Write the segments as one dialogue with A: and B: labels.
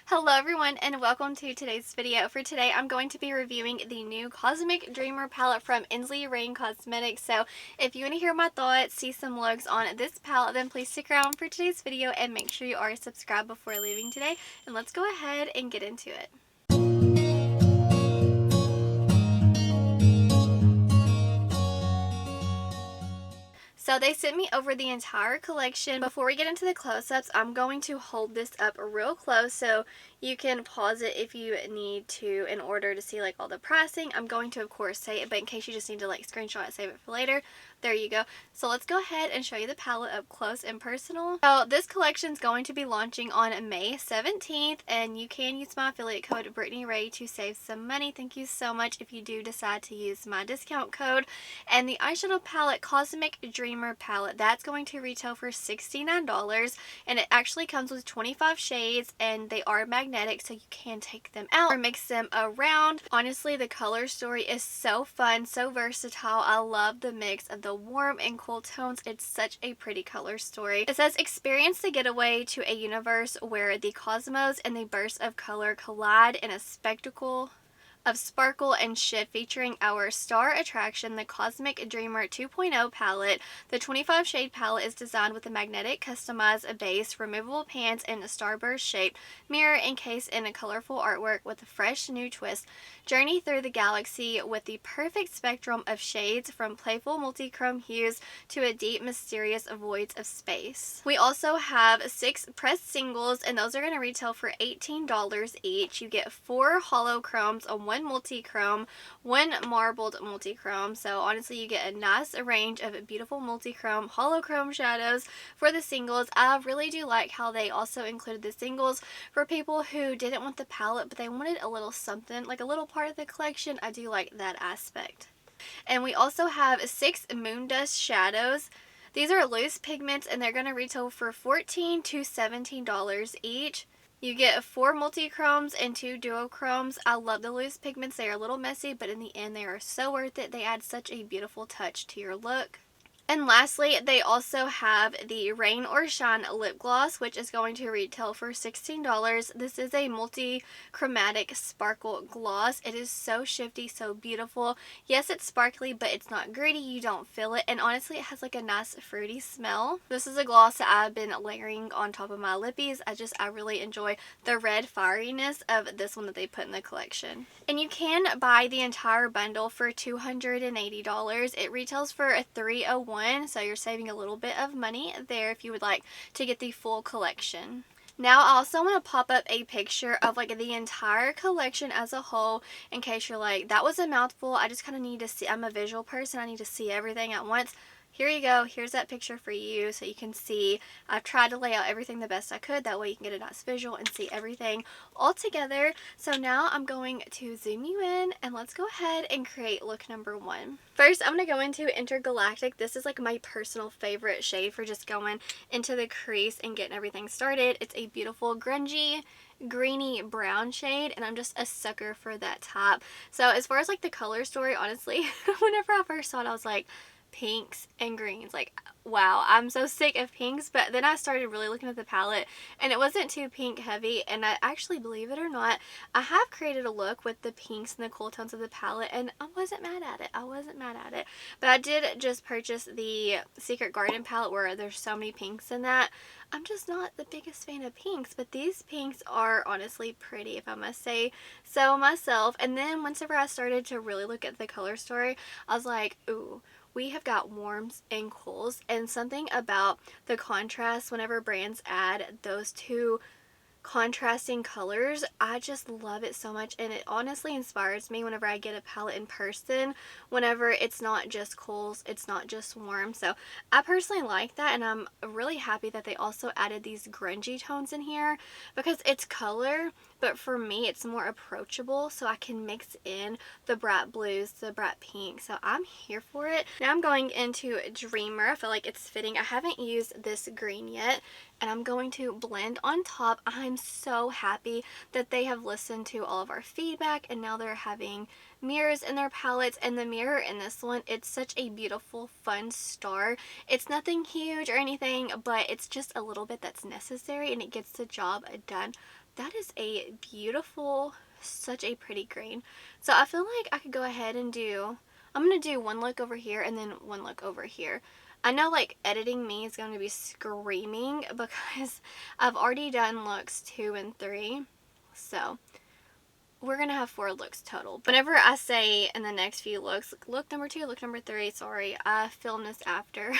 A: Hello everyone and welcome to today's video. For today I'm going to be reviewing the new Cosmic Dreamer palette from Ensley Reign Cosmetics. So if you want to hear my thoughts, see some looks on this palette, then please stick around for today's video and make sure you are subscribed before leaving today. And let's go ahead and get into it. So they sent me over the entire collection. Before we get into the close-ups, I'm going to hold this up real close so you can pause it if you need to in order to see like all the pricing. I'm going to of course say it, but in case you just need to like screenshot it, save it for later, there you go. So let's go ahead and show you the palette up close and personal. So this collection is going to be launching on May 17th and you can use my affiliate code BRITTANYRAE to save some money. Thank you so much if you do decide to use my discount code. And the eyeshadow palette, Cosmic Dreamer palette, that's going to retail for $69 and it actually comes with 25 shades and they are magnetic so you can take them out or mix them around. Honestly, the color story is so fun, so versatile. I love the mix of the warm and cool tones. It's such a pretty color story. It says experience the getaway to a universe where the cosmos and the bursts of color collide in a spectacle of sparkle and shift, featuring our star attraction, the Cosmic Dreamer 2.0 palette. The 25 shade palette is designed with a magnetic customized base, removable pans, and a starburst shaped mirror encased in a colorful artwork with a fresh new twist. Journey through the galaxy with the perfect spectrum of shades, from playful multi-chrome hues to a deep mysterious voids of space. We also have 6 pressed singles and those are going to retail for $18 each. You get 4 hollow chromes, a 1 multi-chrome, 1 marbled multi-chrome. So honestly you get a nice range of beautiful multi-chrome, holochrome shadows for the singles. I really do like how they also included the singles for people who didn't want the palette but they wanted a little something, like a little part of the collection. I do like that aspect. And we also have 6 Moondust shadows. These are loose pigments and they're going to retail for $14 to $17 each. You get 4 multi-chromes and 2 duochromes. I love the loose pigments. They are a little messy, but in the end they are so worth it. They add such a beautiful touch to your look. And lastly, they also have the Rain or Shine lip gloss, which is going to retail for $16. This is a multi-chromatic sparkle gloss. It is so shifty, so beautiful. Yes, it's sparkly, but it's not gritty. You don't feel it. And honestly, it has like a nice fruity smell. This is a gloss that I've been layering on top of my lippies. I really enjoy the red fieriness of this one that they put in the collection. And you can buy the entire bundle for $280. It retails for a $301. So you're saving a little bit of money there if you would like to get the full collection. Now I also want to pop up a picture of like the entire collection as a whole in case you're like, that was a mouthful. I just kind of need to see. I'm a visual person. I need to see everything at once. Here you go. Here's that picture for you so you can see. I've tried to lay out everything the best I could. That way you can get a nice visual and see everything all together. So now I'm going to zoom you in and let's go ahead and create look number 1. First, I'm going to go into Intergalactic. This is like my personal favorite shade for just going into the crease and getting everything started. It's a beautiful grungy greeny brown shade and I'm just a sucker for that type. So as far as like the color story, honestly, whenever I first saw it I was like, pinks and greens, like wow, I'm so sick of pinks. But then I started really looking at the palette and it wasn't too pink heavy, and I actually, believe it or not, I have created a look with the pinks and the cool tones of the palette and I wasn't mad at it. But I did just purchase the Secret Garden palette where there's so many pinks in that. I'm just not the biggest fan of pinks, but these pinks are honestly pretty, if I must say so myself. And then whenever I started to really look at the color story, I was like, ooh, we have got warms and cools, and something about the contrast whenever brands add those two contrasting colors, I just love it so much, and it honestly inspires me whenever I get a palette in person, whenever it's not just cools, it's not just warm. So I personally like that, and I'm really happy that they also added these grungy tones in here because it's color, but for me it's more approachable, so I can mix in the bright blues, the bright pink. So I'm here for it. Now I'm going into Dreamer. I feel like it's fitting. I haven't used this green yet, and I'm going to blend on top. I'm so happy that they have listened to all of our feedback and now they're having mirrors in their palettes. And the mirror in this one, it's such a beautiful, fun star. It's nothing huge or anything, but it's just a little bit that's necessary and it gets the job done that is a beautiful, such a pretty green. So I feel like I could go ahead and I'm going to do one look over here and then one look over here. I know like editing me is going to be screaming because I've already done looks 2 and 3. So we're going to have 4 looks total. Whenever I say in the next few looks, look number 2, look number 3, sorry, I filmed this after.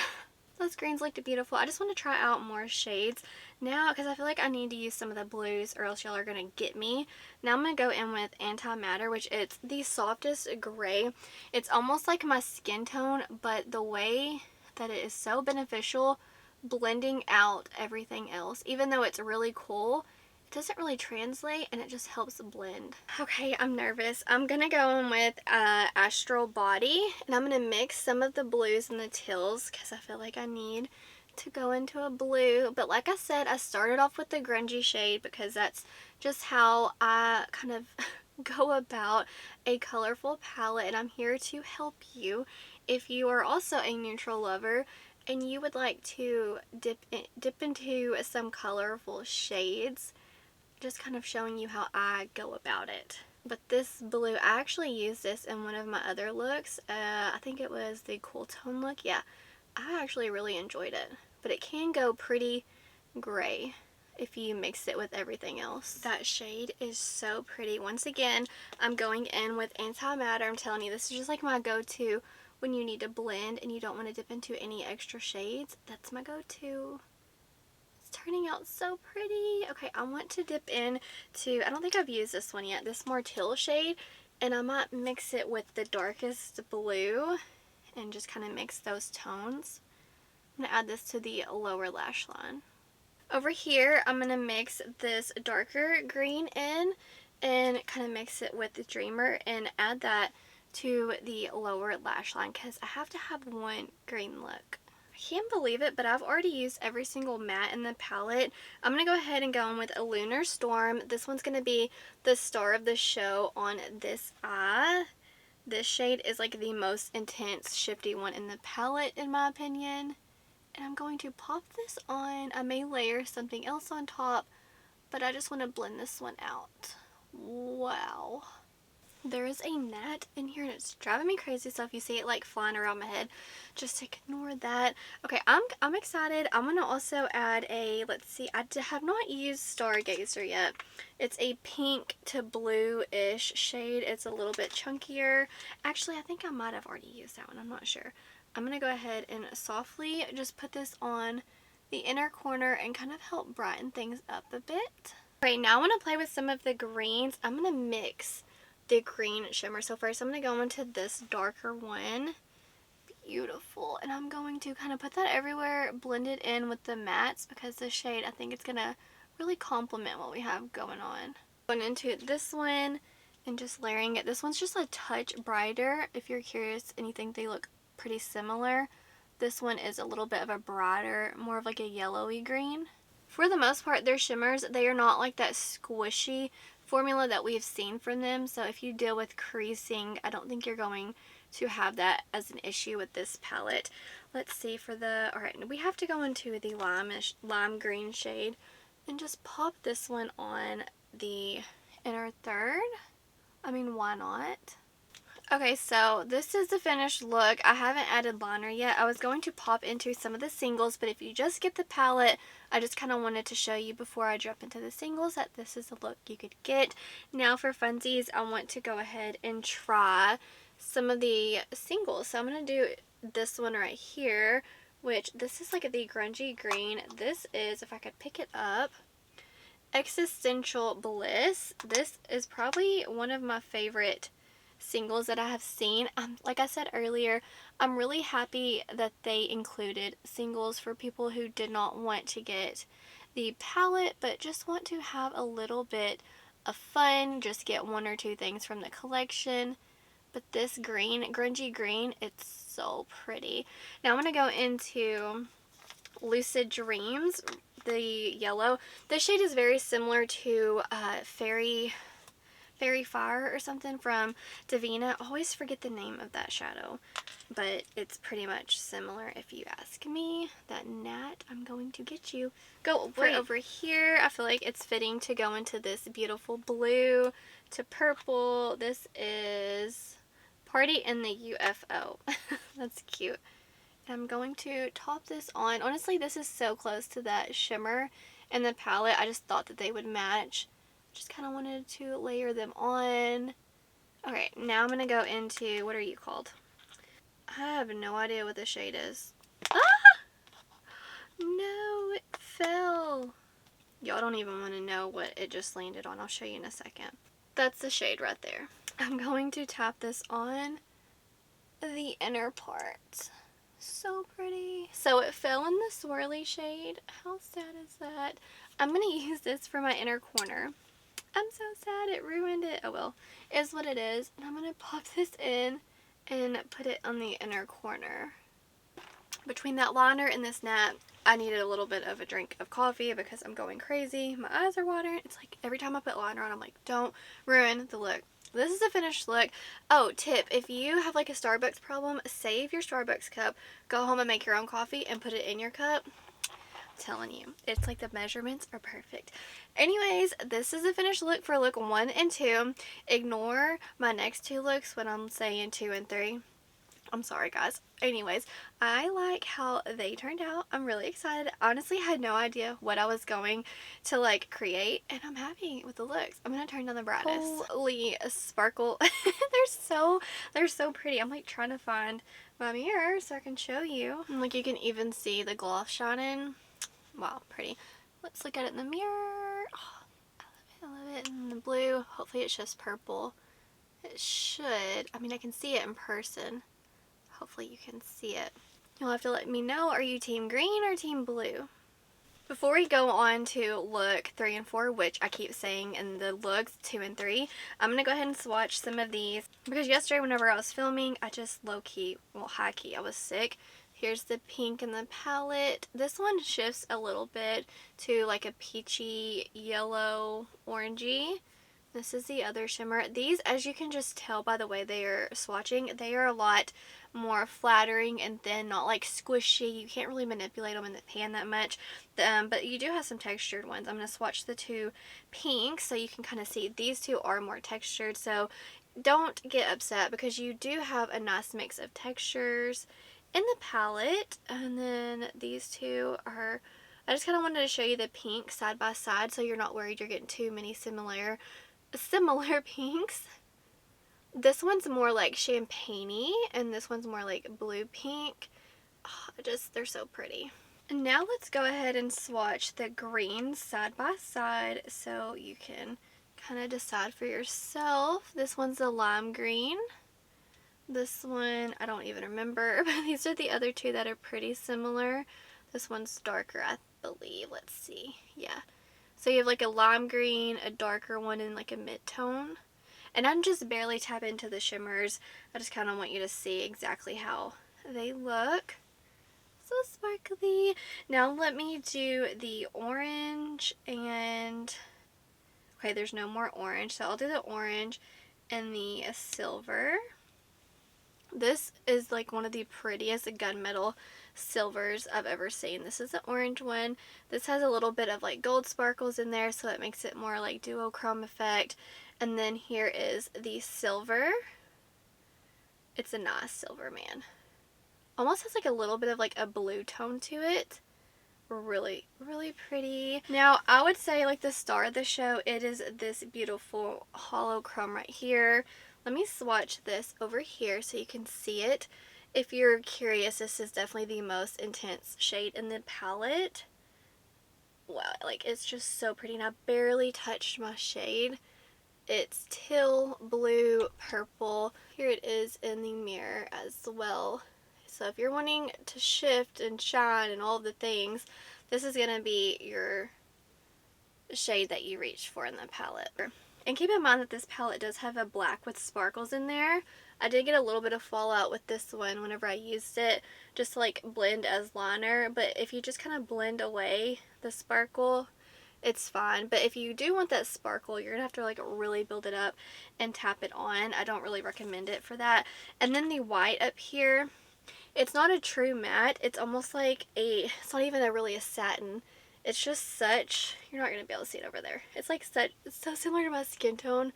A: Those greens looked beautiful. I just want to try out more shades now because I feel like I need to use some of the blues or else y'all are going to get me. Now I'm going to go in with Antimatter, which it's the softest gray. It's almost like my skin tone, but the way that it is so beneficial blending out everything else, even though it's really cool, it doesn't really translate and it just helps blend. Okay, I'm nervous. I'm gonna go in with Astral Body and I'm gonna mix some of the blues and the teals because I feel like I need to go into a blue. But like I said, I started off with the grungy shade because that's just how I kind of go about a colorful palette, and I'm here to help you if you are also a neutral lover and you would like to dip into some colorful shades. Just kind of showing you how I go about it. But this blue, I actually used this in one of my other looks. I think it was the cool tone look. Yeah, I actually really enjoyed it. But it can go pretty gray if you mix it with everything else. That shade is so pretty. Once again, I'm going in with Antimatter. I'm telling you, this is just like my go-to when you need to blend and you don't want to dip into any extra shades. That's my go-to. Turning out so pretty. Okay, I want to dip in to, I don't think I've used this one yet, this more teal shade, and I might mix it with the darkest blue and just kind of mix those tones. I'm going to add this to the lower lash line. Over here, I'm going to mix this darker green in and kind of mix it with the Dreamer and add that to the lower lash line because I have to have one green look. I can't believe it, but I've already used every single matte in the palette. I'm going to go ahead and go in with a Lunar Storm. This one's going to be the star of the show on this eye. This shade is like the most intense, shifty one in the palette in my opinion. And I'm going to pop this on. I may layer something else on top, but I just want to blend this one out. Wow. There is a gnat in here and it's driving me crazy, so if you see it like flying around my head, just ignore that. Okay, I'm excited. I'm going to also add a, let's see, I have not used Stargazer yet. It's a pink to blue-ish shade. It's a little bit chunkier. Actually, I think I might have already used that one. I'm not sure. I'm going to go ahead and softly just put this on the inner corner and kind of help brighten things up a bit. Okay, now I want to play with some of the greens. I'm going to mix the green shimmer. So first I'm going to go into this darker one. Beautiful. And I'm going to kind of put that everywhere, blend it in with the mattes because this shade, I think it's going to really complement what we have going on. Going into this one and just layering it. This one's just a touch brighter. If you're curious and you think they look pretty similar, this one is a little bit of a brighter, more of like a yellowy green. For the most part, their shimmers, they are not like that squishy formula that we've seen from them. So if you deal with creasing, I don't think you're going to have that as an issue with this palette. Let's see for the, alright, we have to go into the lime green shade and just pop this one on the inner third. I mean, why not? Okay, so this is the finished look. I haven't added liner yet. I was going to pop into some of the singles, but if you just get the palette, I just kind of wanted to show you before I jump into the singles that this is the look you could get. Now for funsies, I want to go ahead and try some of the singles. So I'm going to do this one right here, which this is like the grungy green. This is, if I could pick it up, Existential Bliss. This is probably one of my favorite singles that I have seen. Like I said earlier, I'm really happy that they included singles for people who did not want to get the palette but just want to have a little bit of fun, just get one or two things from the collection. But this green, grungy green, it's so pretty. Now I'm going to go into Lucid Dreams, the yellow. This shade is very similar to Fairy Fire or something from Davina. I always forget the name of that shadow, but it's pretty much similar if you ask me. That Nat, I'm going to get you. Go right over here. I feel like it's fitting to go into this beautiful blue to purple. This is Party in the UFO. That's cute. I'm going to top this on. Honestly, this is so close to that shimmer in the palette. I just thought that they would match. Just kind of wanted to layer them on. Okay, now I'm going to go into, what are you called? I have no idea what the shade is. Ah! No, it fell. Y'all don't even want to know what it just landed on. I'll show you in a second. That's the shade right there. I'm going to tap this on the inner part. So pretty. So it fell in the swirly shade. How sad is that? I'm going to use this for my inner corner. I'm so sad it ruined it. Oh well, is what it is. And I'm going to pop this in and put it on the inner corner. Between that liner and this Nat, I needed a little bit of a drink of coffee because I'm going crazy. My eyes are watering. It's like every time I put liner on, I'm like, don't ruin the look. This is a finished look. Oh, tip, if you have like a Starbucks problem, save your Starbucks cup, go home and make your own coffee and put it in your cup. I'm telling you, it's like the measurements are perfect. Anyways, this is a finished look for look 1 and 2. Ignore my next 2 looks when I'm saying 2 and 3. I'm sorry guys. Anyways, I like how they turned out. I'm really excited. Honestly, I had no idea what I was going to like create, and I'm happy with the looks. I'm gonna turn down the brightness. Holy sparkle. they're so pretty. I'm like trying to find my mirror so I can show you. And like you can even see the gloss shining. Wow, pretty. Let's look at it in the mirror. Oh, I love it in the blue. Hopefully it's just purple. It should. I mean, I can see it in person. Hopefully you can see it. You'll have to let me know, are you team green or team blue? Before we go on to look 3 and 4, which I keep saying in the looks 2 and 3, I'm going to go ahead and swatch some of these. Because yesterday whenever I was filming, I just low-key, well high-key, I was sick. Here's the pink in the palette. This one shifts a little bit to like a peachy, yellow, orangey. This is the other shimmer. These, as you can just tell by the way they are swatching, they are a lot more flattering and thin, not like squishy. You can't really manipulate them in the pan that much. But you do have some textured ones. I'm going to swatch the 2 pinks so you can kind of see these 2 are more textured. So don't get upset because you do have a nice mix of textures in the palette. And then these 2 are, I just kind of wanted to show you the pink side by side so you're not worried you're getting too many similar pinks. This one's more like champagne-y and this one's more like blue pink. Oh, they're so pretty. And now let's go ahead and swatch the greens side by side so you can kind of decide for yourself. This one's the lime green. This one, I don't even remember, but these are the other 2 that are pretty similar. This one's darker, I believe. Let's see. Yeah. So you have like a lime green, a darker one, and like a mid-tone. And I'm just barely tapping into the shimmers. I just kind of want you to see exactly how they look. So sparkly. Now let me do the orange and... Okay, there's no more orange. So I'll do the orange and the silver. This is like one of the prettiest gunmetal silvers I've ever seen. This is the orange one. This has a little bit of like gold sparkles in there, so it makes it more like duochrome effect. And then here is the silver. It's a nice silver, man. Almost has like a little bit of like a blue tone to it. Really, really pretty. Now, I would say like the star of the show, it is this beautiful hollow chrome right here. Let me swatch this over here so you can see it. If you're curious, this is definitely the most intense shade in the palette. Wow, like it's just so pretty. And I barely touched my shade. It's teal, blue, purple. Here it is in the mirror as well. So if you're wanting to shift and shine and all the things, this is going to be your shade that you reach for in the palette. And keep in mind that this palette does have a black with sparkles in there. I did get a little bit of fallout with this one whenever I used it, just to like blend as liner. But if you just kind of blend away the sparkle, it's fine. But if you do want that sparkle, you're gonna have to like really build it up and tap it on. I don't really recommend it for that. And then the white up here, it's not a true matte. It's almost like it's not even really a satin. It's just such, you're not gonna be able to see it over there. It's like such, it's so similar to my skin tone,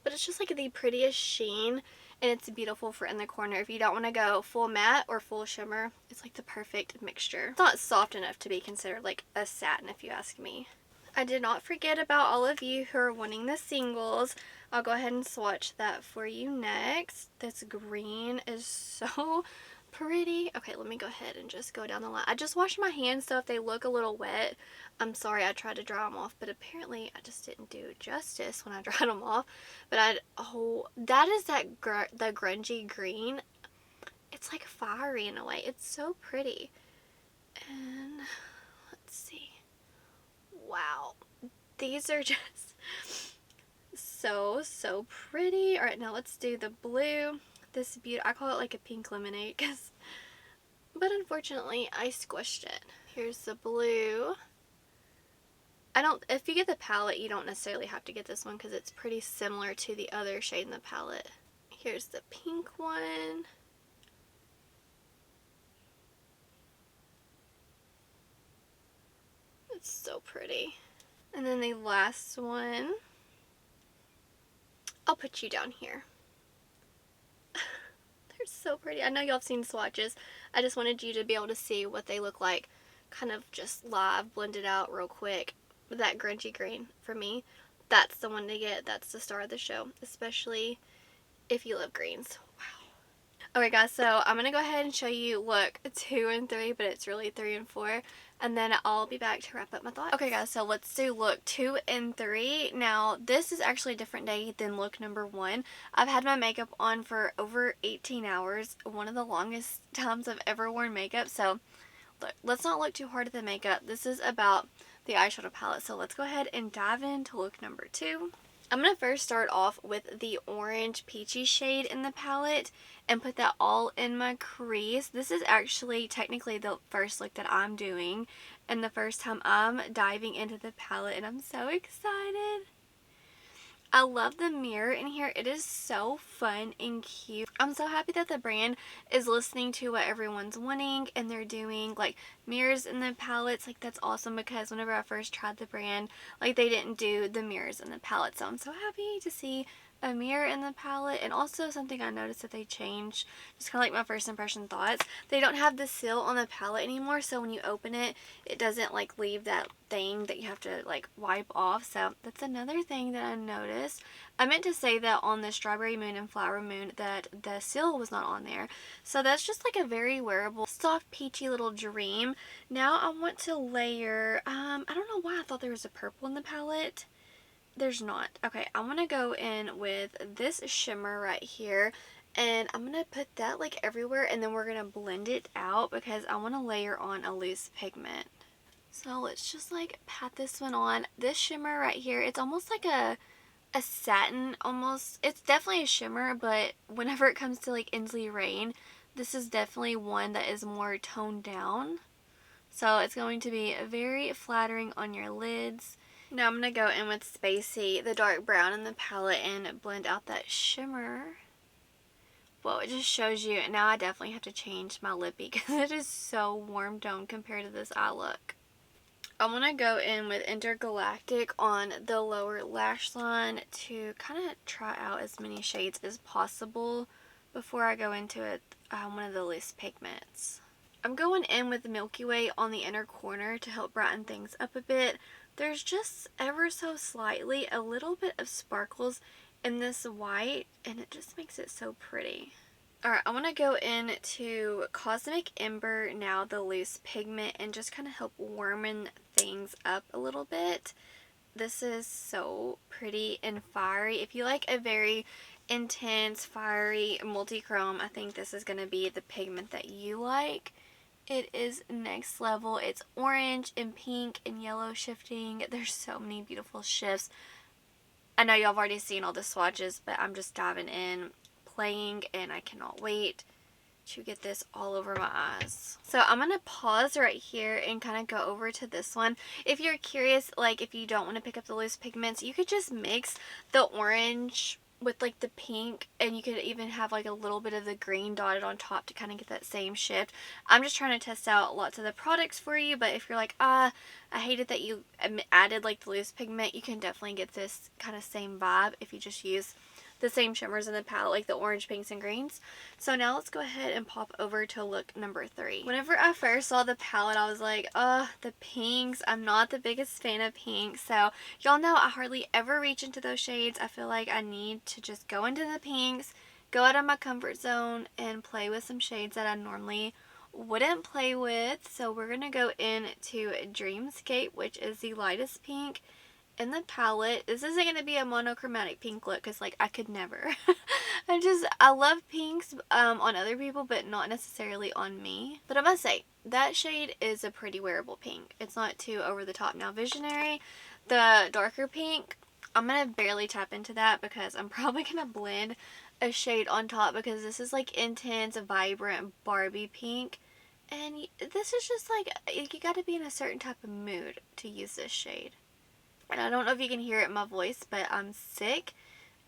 A: but it's just like the prettiest sheen, and it's beautiful for in the corner. If you don't want to go full matte or full shimmer, it's like the perfect mixture. It's not soft enough to be considered like a satin, if you ask me. I did not forget about all of you who are wanting the singles. I'll go ahead and swatch that for you next. This green is so pretty. Okay, let me go ahead and just go down the line. I just washed my hands, so if they look a little wet, I'm sorry. I tried to dry them off, but apparently I just didn't do justice when I dried them off. But that is the grungy green. It's like fiery in a way. It's so pretty. And let's see. Wow, these are just so pretty. All right, now let's do the blue. This I call it like a pink lemonade, but unfortunately I squished it. Here's the blue. If you get the palette, you don't necessarily have to get this one because it's pretty similar to the other shade in the palette. Here's the pink one. It's so pretty. And then the last one, I'll put you down here. They're so pretty. I know y'all have seen swatches. I just wanted you to be able to see what they look like, kind of just live, blended out real quick. That grungy green, for me, that's the one to get. That's the star of the show, especially if you love greens. Okay guys, so I'm going to go ahead and show you look 2 and 3, but it's really 3 and 4, and then I'll be back to wrap up my thoughts. Okay guys, so let's do look 2 and 3. Now, this is actually a different day than look number 1. I've had my makeup on for over 18 hours, one of the longest times I've ever worn makeup, so look, let's not look too hard at the makeup. This is about the eyeshadow palette, so let's go ahead and dive into look number 2. I'm going to first start off with the orange peachy shade in the palette and put that all in my crease. This is actually technically the first look that I'm doing and the first time I'm diving into the palette, and I'm so excited. I love the mirror in here. It is so fun and cute. I'm so happy that the brand is listening to what everyone's wanting and they're doing like mirrors in the palettes. Like, that's awesome, because whenever I first tried the brand, like, they didn't do the mirrors in the palette. So I'm so happy to see a mirror in the palette. And also something I noticed that they changed, just kind of like my first impression thoughts, they don't have the seal on the palette anymore, so when you open it, it doesn't like leave that thing that you have to like wipe off. So that's another thing that I noticed. I meant to say that on the Strawberry Moon and Flower Moon that the seal was not on there, so that's just like a very wearable soft peachy little dream. Now I want to layer I don't know why I thought there was a purple in the palette. There's not. Okay, I want to go in with this shimmer right here, and I'm going to put that like everywhere, and then we're going to blend it out because I want to layer on a loose pigment. So let's just like pat this one on. This shimmer right here, it's almost like a satin almost. It's definitely a shimmer, but whenever it comes to like Ensley Reign, this is definitely one that is more toned down. So it's going to be very flattering on your lids. Now I'm going to go in with Spacey, the dark brown in the palette, and blend out that shimmer. Well, it just shows you. Now I definitely have to change my lippy because it is so warm toned compared to this eye look. I want to go in with Intergalactic on the lower lash line to kind of try out as many shades as possible before I go into it, one of the loose pigments. I'm going in with Milky Way on the inner corner to help brighten things up a bit. There's just ever so slightly a little bit of sparkles in this white, and it just makes it so pretty. Alright, I want to go into Cosmic Ember now, the loose pigment, and just kind of help warm things up a little bit. This is so pretty and fiery. If you like a very intense, fiery, multi-chrome, I think this is going to be the pigment that you like. It is next level. It's orange and pink and yellow shifting. There's so many beautiful shifts. I know y'all have already seen all the swatches, but I'm just diving in, playing, and I cannot wait to get this all over my eyes. So I'm going to pause right here and kind of go over to this one. If you're curious, like if you don't want to pick up the loose pigments, you could just mix the orange with like the pink, and you could even have like a little bit of the green dotted on top to kind of get that same shift. I'm just trying to test out lots of the products for you, but if you're like, I hated that you added like the loose pigment, you can definitely get this kind of same vibe if you just use the same shimmers in the palette, like the orange, pinks, and greens. So now let's go ahead and pop over to look number 3. Whenever I first saw the palette, I was like, the pinks. I'm not the biggest fan of pinks. So y'all know I hardly ever reach into those shades. I feel like I need to just go into the pinks, go out of my comfort zone, and play with some shades that I normally wouldn't play with. So we're going to go into Dreamscape, which is the lightest pink in the palette. This isn't going to be a monochromatic pink look because like I could never. I love pinks on other people, but not necessarily on me. But I must say, that shade is a pretty wearable pink. It's not too over the top. Now Visionary, the darker pink, I'm going to barely tap into that because I'm probably going to blend a shade on top because this is like intense, vibrant Barbie pink. And this is just like, you got to be in a certain type of mood to use this shade. And I don't know if you can hear it in my voice, but I'm sick.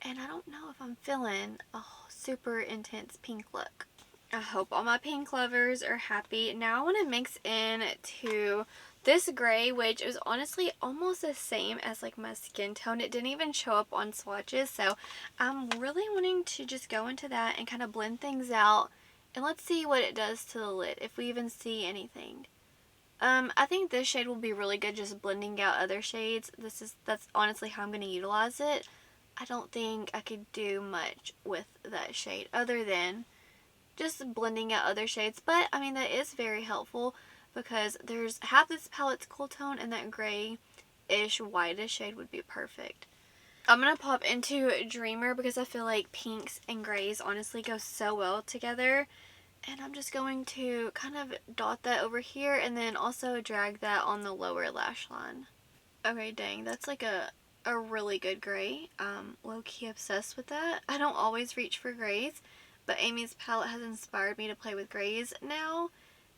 A: And I don't know if I'm feeling a super intense pink look. I hope all my pink lovers are happy. Now I want to mix in to this gray, which is honestly almost the same as like my skin tone. It didn't even show up on swatches. So I'm really wanting to just go into that and kind of blend things out. And let's see what it does to the lid, if we even see anything. I think this shade will be really good just blending out other shades. That's honestly how I'm going to utilize it. I don't think I could do much with that shade other than just blending out other shades. But, I mean, that is very helpful because there's half this palette's cool tone and that gray-ish whitish shade would be perfect. I'm going to pop into Dreamer because I feel like pinks and grays honestly go so well together. And I'm just going to kind of dot that over here and then also drag that on the lower lash line. Okay, dang, that's like a really good gray. Low-key obsessed with that. I don't always reach for grays, but Amy's palette has inspired me to play with grays now.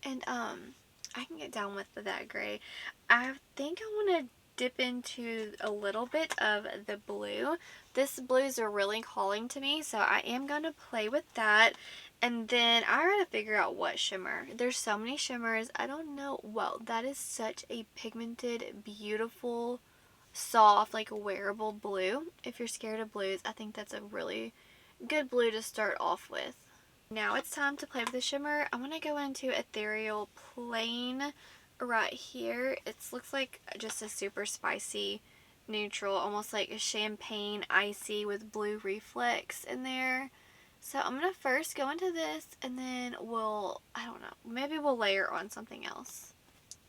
A: And I can get down with that gray. I think I want to dip into a little bit of the blue. This blues are really calling to me, so I am going to play with that. And then I gotta figure out what shimmer. There's so many shimmers. I don't know. Well, that is such a pigmented, beautiful, soft, like wearable blue. If you're scared of blues, I think that's a really good blue to start off with. Now it's time to play with the shimmer. I'm going to go into Ethereal Plain right here. It looks like just a super spicy neutral, almost like a champagne icy with blue reflex in there. So I'm going to first go into this and then I don't know, maybe we'll layer on something else.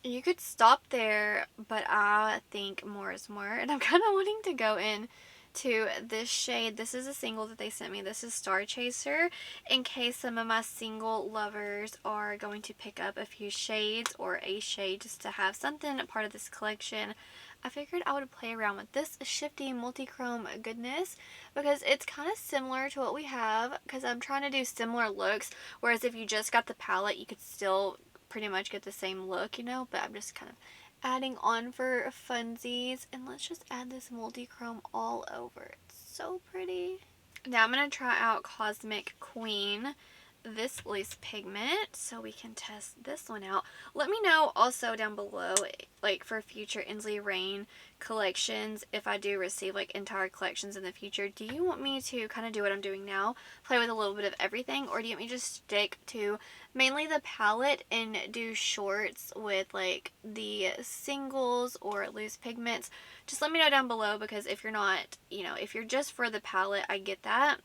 A: You could stop there, but I think more is more. And I'm kind of wanting to go in to this shade. This is a single that they sent me. This is Star Chaser. In case some of my single lovers are going to pick up a few shades or a shade just to have something a part of this collection, I figured I would play around with this shifty multi-chrome goodness because it's kind of similar to what we have because I'm trying to do similar looks, whereas if you just got the palette you could still pretty much get the same look, you know, but I'm just kind of adding on for funsies. And let's just add this multi-chrome all over. It's so pretty. Now I'm going to try out Cosmic Queen, this loose pigment, so we can test this one out. Let me know also down below, like for future Ensley Reign collections, if I do receive like entire collections in the future, do you want me to kind of do what I'm doing now, play with a little bit of everything, or do you want me to just stick to mainly the palette and do shorts with like the singles or loose pigments? Just let me know down below, because if you're not, you know, if you're just for the palette, I get that.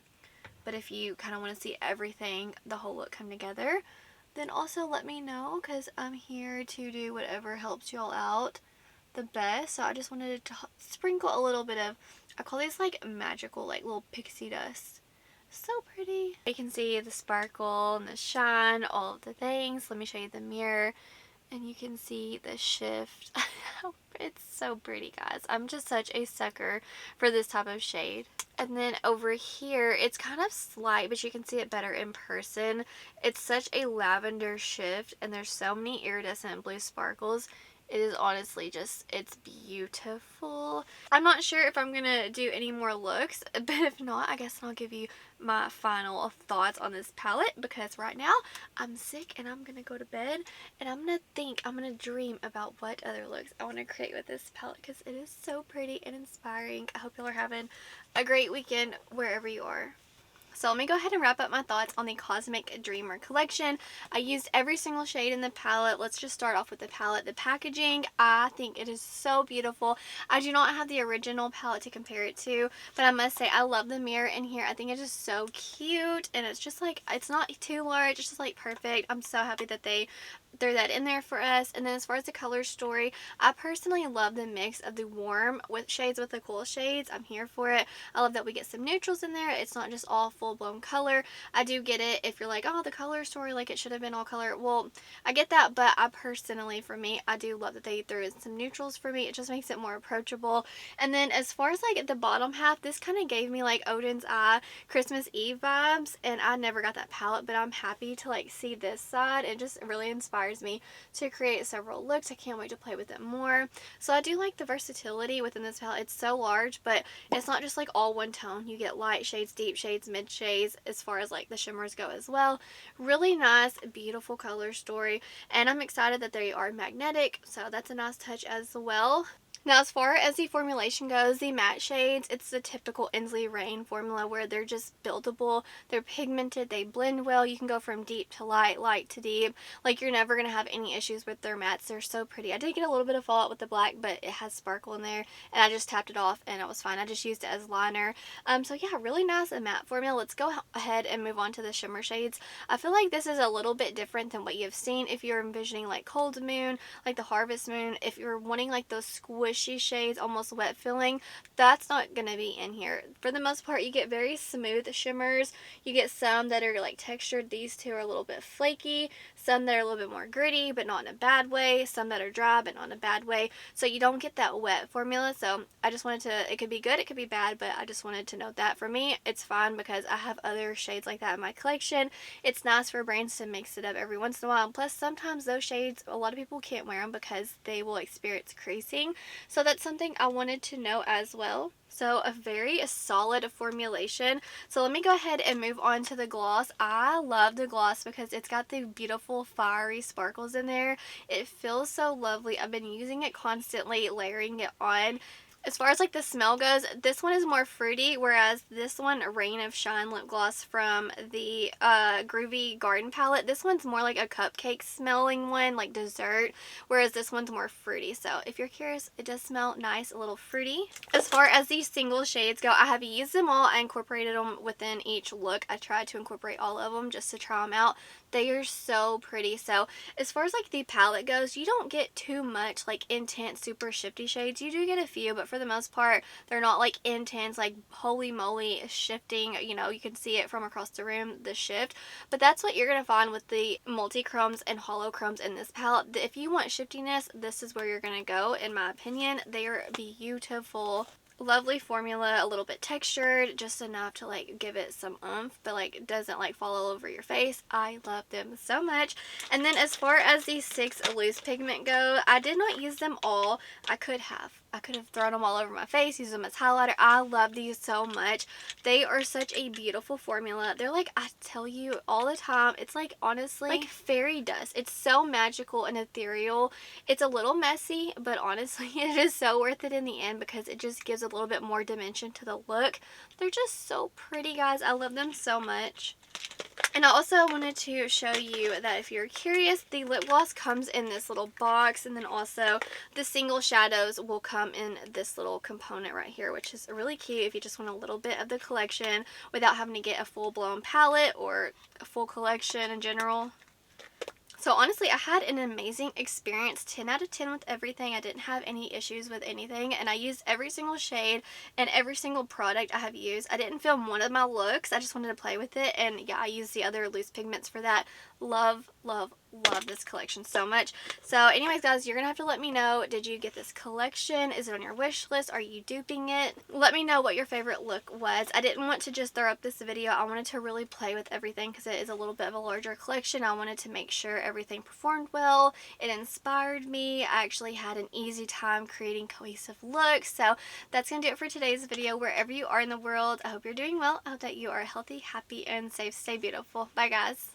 A: But if you kind of want to see everything, the whole look come together, then also let me know, because I'm here to do whatever helps y'all out the best. So I just wanted to sprinkle a little bit of, I call these like magical, like little pixie dust. So pretty. You can see the sparkle and the shine, all of the things. Let me show you the mirror. And you can see the shift. It's so pretty, guys. I'm just such a sucker for this type of shade. And then over here, it's kind of slight, but you can see it better in person. It's such a lavender shift, and there's so many iridescent blue sparkles. It is honestly just, it's beautiful. I'm not sure if I'm gonna do any more looks, but if not, I guess I'll give you my final thoughts on this palette, because right now I'm sick and I'm gonna go to bed and I'm gonna dream about what other looks I want to create with this palette, because it is so pretty and inspiring. I hope y'all are having a great weekend wherever you are. So let me go ahead and wrap up my thoughts on the Cosmic Dreamer collection. I used every single shade in the palette. Let's just start off with the palette. The packaging, I think it is so beautiful. I do not have the original palette to compare it to, but I must say I love the mirror in here. I think it's just so cute, and it's just like, it's not too large, it's just like perfect. I'm so happy that they throw that in there for us. And then as far as the color story, I personally love the mix of the warm with shades with the cool shades. I'm here for it. I love that we get some neutrals in there. It's not just all full-blown color. I do get it if you're like, oh, the color story, like it should have been all color. Well, I get that, but I personally, for me, I do love that they threw in some neutrals for me. It just makes it more approachable. And then as far as like the bottom half, this kind of gave me like Odin's Eye Christmas Eve vibes, and I never got that palette, but I'm happy to like see this side. It just really inspires me to create several looks. I can't wait to play with it more. So I do like the versatility within this palette. It's so large, but it's not just like all one tone. You get light shades, deep shades, mid shades, as far as like the shimmers go as well. Really nice, beautiful color story, and I'm excited that they are magnetic, so that's a nice touch as well. Now, as far as the formulation goes, the matte shades, it's the typical Ensley Reign formula where they're just buildable, they're pigmented, they blend well. You can go from deep to light, light to deep. Like, you're never going to have any issues with their mattes. They're so pretty. I did get a little bit of fallout with the black, but it has sparkle in there, and I just tapped it off and it was fine. I just used it as liner. So yeah, really nice matte formula. Let's go ahead and move on to the shimmer shades. I feel like this is a little bit different than what you've seen if you're envisioning like Cold Moon, like the Harvest Moon. If you're wanting like those squishy shades, almost wet feeling, that's not gonna be in here. For the most part, you get very smooth shimmers. You get some that are like textured. These two are a little bit flaky, some that are a little bit more gritty but not in a bad way, some that are dry but not in a bad way. So you don't get that wet formula. So I just wanted to, it could be good, it could be bad, but I just wanted to note that for me it's fine because I have other shades like that in my collection. It's nice for brands to mix it up every once in a while, and plus sometimes those shades, a lot of people can't wear them because they will experience creasing. So that's something I wanted to know as well. So a very solid formulation. So let me go ahead and move on to the gloss. I love the gloss because it's got the beautiful fiery sparkles in there. It feels so lovely. I've been using it constantly, layering it on. As far as like the smell goes, this one is more fruity, whereas this one, Rain of Shine lip gloss from the Groovy Garden palette, this one's more like a cupcake smelling one, like dessert, whereas this one's more fruity. So if you're curious, it does smell nice, a little fruity. As far as these single shades go, I have used them all. I incorporated them within each look. I tried to incorporate all of them just to try them out. They are so pretty. So as far as like the palette goes, you don't get too much like intense super shifty shades. You do get a few, but for the most part they're not like intense, like holy moly shifting. You know, you can see it from across the room, the shift. But that's what you're going to find with the multi-chromes and holochromes in this palette. If you want shiftiness, this is where you're going to go, in my opinion. They are beautiful. Lovely formula, a little bit textured, just enough to like give it some oomph, but like it doesn't like fall all over your face. I love them so much. And then as far as these 6 loose pigment go, I did not use them all. I could have thrown them all over my face, used them as highlighter. I love these so much. They are such a beautiful formula. They're like, I tell you all the time, it's like honestly like fairy dust. It's so magical and ethereal. It's a little messy, but honestly it is so worth it in the end because it just gives a little bit more dimension to the look. They're just so pretty, guys. I love them so much. And I also wanted to show you that if you're curious, the lip gloss comes in this little box, and then also the single shadows will come in this little component right here, which is really cute if you just want a little bit of the collection without having to get a full-blown palette or a full collection in general. So honestly, I had an amazing experience, 10 out of 10 with everything. I didn't have any issues with anything, and I used every single shade and every single product I have used. I didn't film one of my looks. I just wanted to play with it, and yeah, I used the other loose pigments for that. love, love, love this collection so much. So anyways, guys, you're gonna have to let me know, did you get this collection? Is it on your wish list? Are you duping it? Let me know what your favorite look was. I didn't want to just throw up this video. I wanted to really play with everything because it is a little bit of a larger collection. I wanted to make sure everything performed well. It inspired me. I actually had an easy time creating cohesive looks. So that's gonna do it for today's video. Wherever you are in the world, I hope you're doing well. I hope that you are healthy, happy, and safe. Stay beautiful. Bye, guys.